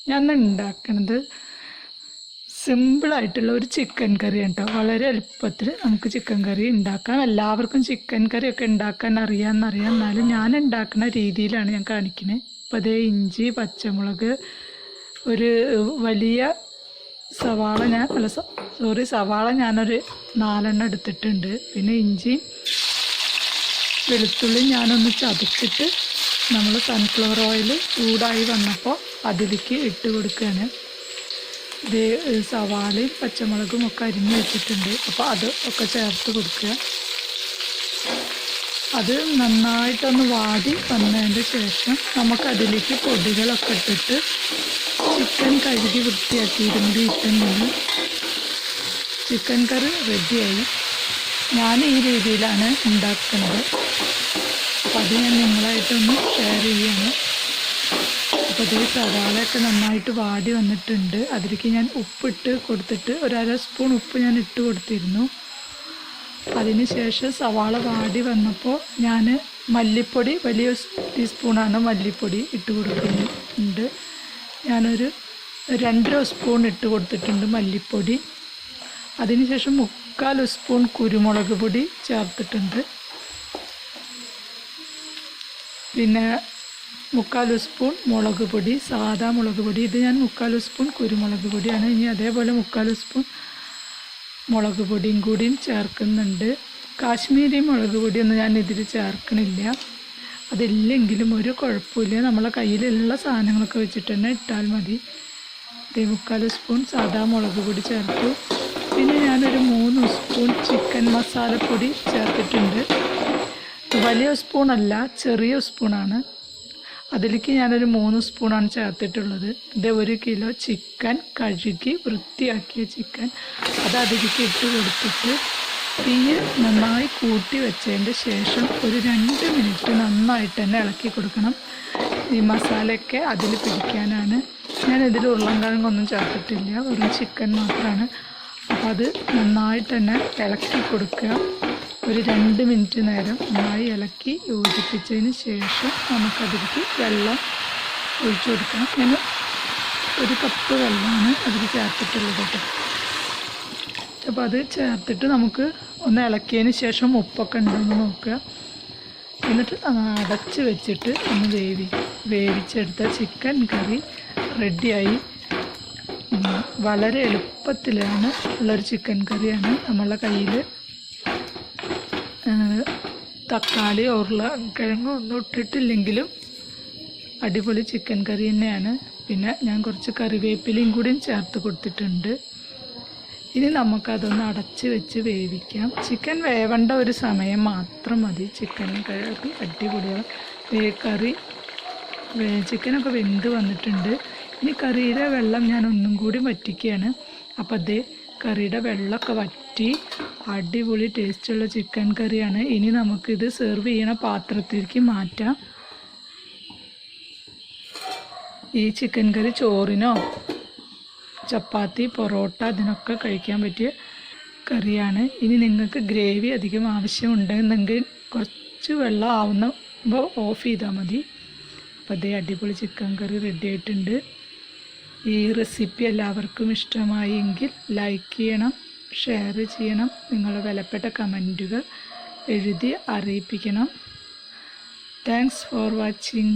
ഞാൻ ഉണ്ടാക്കുന്നത് സിമ്പിളായിട്ടുള്ള ഒരു ചിക്കൻ കറി കേട്ടോ. വളരെ എളുപ്പത്തിൽ നമുക്ക് ചിക്കൻ കറി ഉണ്ടാക്കാം. എല്ലാവർക്കും ചിക്കൻ കറിയൊക്കെ ഉണ്ടാക്കാൻ അറിയാമെന്നറിയാം. എന്നാലും ഞാൻ ഉണ്ടാക്കുന്ന രീതിയിലാണ് ഞാൻ കാണിക്കുന്നത്. അപ്പോൾ അതേ ഇഞ്ചി, പച്ചമുളക്, ഒരു വലിയ സവാള സവാള ഞാനൊരു 4 എണ്ണം എടുത്തിട്ടുണ്ട്. പിന്നെ ഇഞ്ചിയും വെളുത്തുള്ളി ഞാനൊന്ന് ചതച്ചിട്ട് നമ്മൾ സൺഫ്ലവർ ഓയിൽ ചൂടായി വന്നപ്പോൾ അതിലേക്ക് ഇട്ട് കൊടുക്കുകയാണ്. ഇത് സവാളയും പച്ചമുളകും ഒക്കെ അരിഞ്ഞ് വെച്ചിട്ടുണ്ട്. അപ്പോൾ അത് ഒക്കെ ചേർത്ത് കൊടുക്കുക. അത് നന്നായിട്ടൊന്ന് വാടി വന്നതിൻ്റെ ശേഷം നമുക്കതിലേക്ക് പൊടികളൊക്കെ ഇട്ടിട്ട് ചിക്കൻ കഴുകി വൃത്തിയാക്കി ഇരുന്നിട്ടുണ്ടെങ്കിൽ ചിക്കൻ കറി റെഡിയായി. ഞാൻ ഈ രീതിയിലാണ് ഉണ്ടാക്കുന്നത്. അപ്പോൾ അത് ഞാൻ നിങ്ങളായിട്ടൊന്ന് ഷെയർ ചെയ്യുകയാണ്. അപ്പോൾ ഇത് സവാളയൊക്കെ നന്നായിട്ട് വാടി വന്നിട്ടുണ്ട്. അതിലേക്ക് ഞാൻ ഉപ്പിട്ട് കൊടുത്തിട്ട് 1/2 സ്പൂൺ ഉപ്പ് ഞാൻ ഇട്ട് കൊടുത്തിരുന്നു. അതിന് ശേഷം സവാള വാടി വന്നപ്പോൾ ഞാൻ മല്ലിപ്പൊടി, വലിയ ടീസ്പൂണാണ് മല്ലിപ്പൊടി ഇട്ട് കൊടുക്കുന്നുണ്ട്. ഞാനൊരു 2 സ്പൂൺ ഇട്ട് കൊടുത്തിട്ടുണ്ട് മല്ലിപ്പൊടി. അതിന് ശേഷം 3/4 സ്പൂൺ കുരുമുളക് പൊടി ചേർത്തിട്ടുണ്ട്. പിന്നെ 3/4 സ്പൂൺ മുളക് പൊടി, സാദാ മുളക് പൊടി. ഇത് ഞാൻ 3/4 സ്പൂൺ കുരുമുളക് പൊടിയാണ്. ഇനി അതേപോലെ 3/4 സ്പൂൺ മുളക് പൊടിയും കൂടിയും ചേർക്കുന്നുണ്ട്. കാശ്മീരി മുളക് പൊടിയൊന്നും ഞാൻ ഇതിൽ ചേർക്കണില്ല. അതില്ലെങ്കിലും ഒരു കുഴപ്പമില്ല. നമ്മളെ കയ്യിലുള്ള സാധനങ്ങളൊക്കെ വെച്ചിട്ട് തന്നെ ഇട്ടാൽ മതി. ഇത് 3/4 സ്പൂൺ സാദാ മുളക് പൊടി ചേർത്തു. പിന്നെ ഞാനൊരു 3 സ്പൂൺ ചിക്കൻ മസാലപ്പൊടി ചേർത്തിട്ടുണ്ട്. വലിയ സ്പൂണല്ല, ചെറിയ സ്പൂണാണ്. അതിലേക്ക് ഞാനൊരു 3 സ്പൂണാണ് ചേർത്തിട്ടുള്ളത്. ഇത് 1 കിലോ ചിക്കൻ കഴുകി വൃത്തിയാക്കിയ ചിക്കൻ അത് അതിലേക്ക് ഇട്ട് കൊടുത്തിട്ട് തീ നന്നായി കൂട്ടി വെച്ചതിൻ്റെ ശേഷം ഒരു 2 മിനിറ്റ് നന്നായിട്ട് തന്നെ ഇളക്കി കൊടുക്കണം. ഈ മസാലയൊക്കെ അതിൽ പിടിക്കാനാണ്. ഞാനിതിൽ ഉരുളൻകിഴങ്ങൊന്നും ചേർത്തിട്ടില്ല, വെറും ചിക്കൻ മാത്രമാണ്. അപ്പോൾ അത് നന്നായിട്ട് തന്നെ ഇളക്കി കൊടുക്കുക. ഒരു 2 മിനിറ്റ് നേരം നന്നായി ഇളക്കി യോജിപ്പിച്ചതിന് ശേഷം നമുക്കതിലേക്ക് വെള്ളം ഒഴിച്ചു കൊടുക്കണം. ഞാൻ 1 കപ്പ് വെള്ളമാണ് അതിൽ ചേർത്തിട്ടുള്ളത് കേട്ടോ. അപ്പോൾ അത് ചേർത്തിട്ട് നമുക്ക് ഒന്ന് ഇളക്കിയതിന് ശേഷം ഉപ്പൊക്കെ ഉണ്ടോയെന്ന് നോക്കുക. എന്നിട്ട് അടച്ച് വെച്ചിട്ട് ഒന്ന് വേവിച്ചെടുത്ത ചിക്കൻ കറി റെഡിയായി. വളരെ എളുപ്പത്തിലാണ് ഉള്ളൊരു ചിക്കൻ കറിയാണ്. നമ്മളെ കയ്യിൽ തക്കാളി, ഉരുളക്കിഴങ്ങ് ഒന്നും ഇട്ടിട്ടില്ലെങ്കിലും അടിപൊളി ചിക്കൻ കറി തന്നെയാണ്. പിന്നെ ഞാൻ കുറച്ച് കറിവേപ്പിലയും കൂടിയും ചേർത്ത് കൊടുത്തിട്ടുണ്ട്. ഇനി നമുക്കതൊന്ന് അടച്ച് വെച്ച് വേവിക്കാം. ചിക്കൻ വേവേണ്ട ഒരു സമയം മാത്രം മതി. ചിക്കൻ കറി അടിപൊളിയാണ്. ചിക്കനൊക്കെ വെന്ത് വന്നിട്ടുണ്ട്. ഇനി കറിയുടെ വെള്ളം ഞാൻ ഒന്നും കൂടി വറ്റിക്കുകയാണ്. അപ്പോൾ അതേ കറിയുടെ വെള്ളമൊക്കെ വറ്റി അടിപൊളി ടേസ്റ്റുള്ള ചിക്കൻ കറിയാണ്. ഇനി നമുക്കിത് സെർവ് ചെയ്യണ പാത്രത്തിലേക്ക് മാറ്റാം. ഈ ചിക്കൻ കറി ചോറിനോ ചപ്പാത്തി, പൊറോട്ട അതിനൊക്കെ കഴിക്കാൻ പറ്റിയ കറിയാണ്. ഇനി നിങ്ങൾക്ക് ഗ്രേവി അധികം ആവശ്യമുണ്ടെങ്കിൽ കുറച്ച് വെള്ളം ആവുമ്പോൾ ഓഫ് ചെയ്താൽ മതി. അപ്പോൾ അതേ അടിപൊളി ചിക്കൻ കറി റെഡി ആയിട്ടുണ്ട്. ഈ റെസിപ്പി എല്ലാവർക്കും ഇഷ്ടമായെങ്കിൽ ലൈക്ക് ചെയ്യണം, ഷെയർ ചെയ്യണം, നിങ്ങളുടെ വിലപ്പെട്ട കമൻറ്റുകൾ എഴുതി അറിയിപ്പിക്കണം. Thanks for watching.